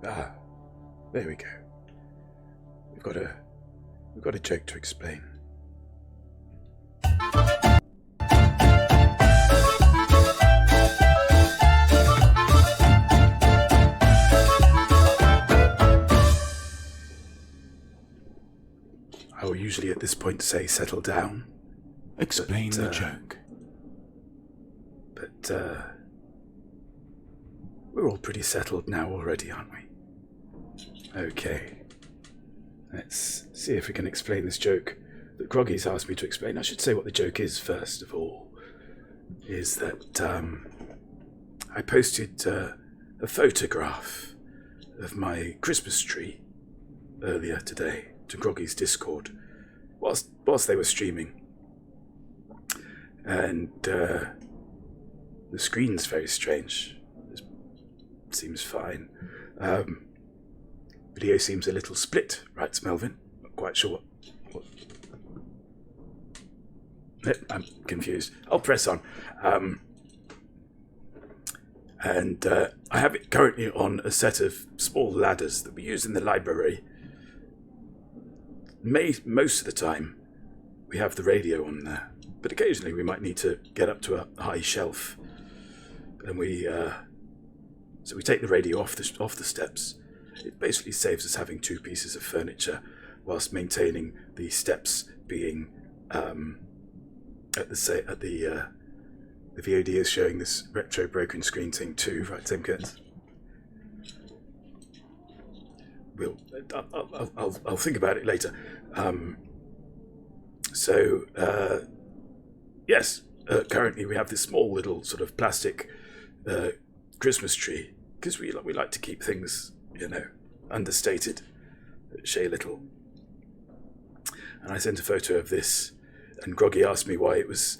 Ah, there we go. We've got a joke to explain. I will usually at this point say settle down. Explain the joke. But we're all pretty settled now already, aren't we? Okay. Let's see if we can explain this joke that Groggy's asked me to explain. I should say what the joke is first of all. Is that I posted a photograph of my Christmas tree earlier today to Groggy's Discord whilst they were streaming. And the screen's very strange. It seems fine. Video seems a little split, writes Melvin. Not quite sure what. I'm confused. I'll press on. And I have it currently on a set of small ladders that we use in the library. Most of the time, we have the radio on there, but occasionally we might need to get up to a high shelf, and so we take the radio off the steps. It basically saves us having two pieces of furniture, whilst maintaining the steps being the VOD is showing this retro broken screen thing too, right, Timkins? I'll think about it later. Yes, currently we have this small little sort of plastic Christmas tree, because we like to keep things, understated, Shay Little. And I sent a photo of this, and Groggy asked me why it was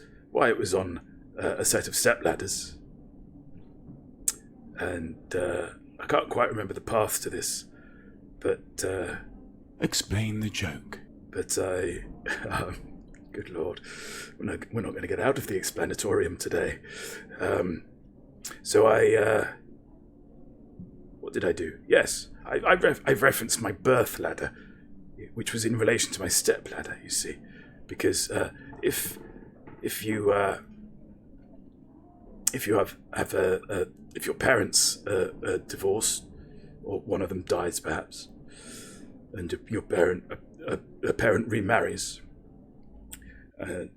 on a set of step ladders. And I can't quite remember the path to this, but explain the joke. But I, good Lord, we're not going to get out of the explanatorium today. So what did I do? Yes, I've referenced my birth ladder, which was in relation to my step ladder. You see, because if your parents are divorced, or one of them dies perhaps, and a parent remarries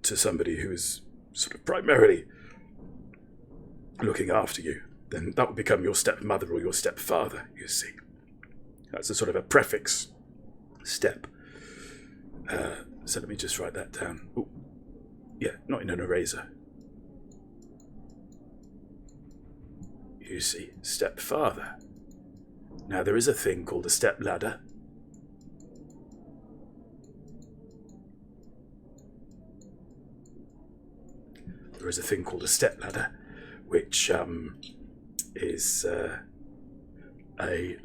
to somebody who is sort of primarily looking after you, then that would become your stepmother or your stepfather, you see. That's a sort of a prefix step. So let me just write that down. Ooh. Yeah, not in an eraser. You see, stepfather. Now, there is a thing called a step ladder. There is a thing called a step ladder, which is a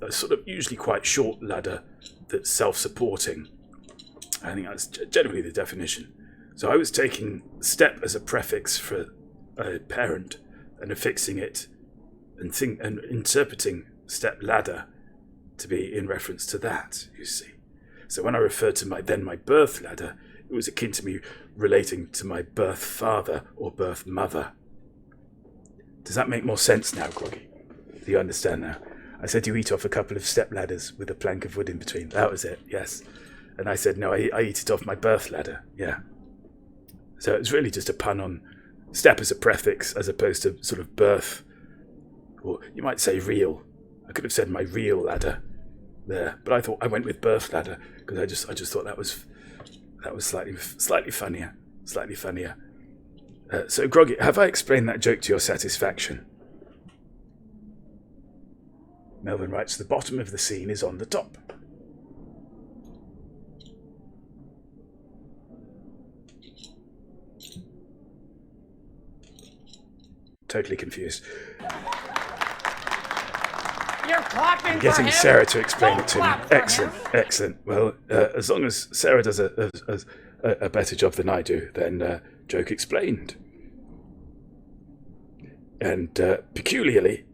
sort of usually quite short ladder that's self-supporting. I think that's generally the definition. So I was taking step as a prefix for a parent and affixing it and interpreting step ladder to be in reference to that, you see. So when I referred to my birth ladder, it was akin to me relating to my birth father or birth mother. Does that make more sense now, Groggy? Do you understand now? I said you eat off a couple of step ladders with a plank of wood in between. That was it, yes. And I said, no, I eat it off my birth ladder, yeah. So it's really just a pun on step as a prefix as opposed to sort of birth, or you might say real. I could have said my real ladder there, but I went with birth ladder because I just thought that was slightly funnier. So Groggy, have I explained that joke to your satisfaction? Melvin writes, the bottom of the scene is on the top. Totally confused. You're clapping I'm getting for him. Sarah to explain Don't it to me. clap for Excellent, him. excellent. Well, as long as Sarah does a better job than I do, then joke explained. And peculiarly,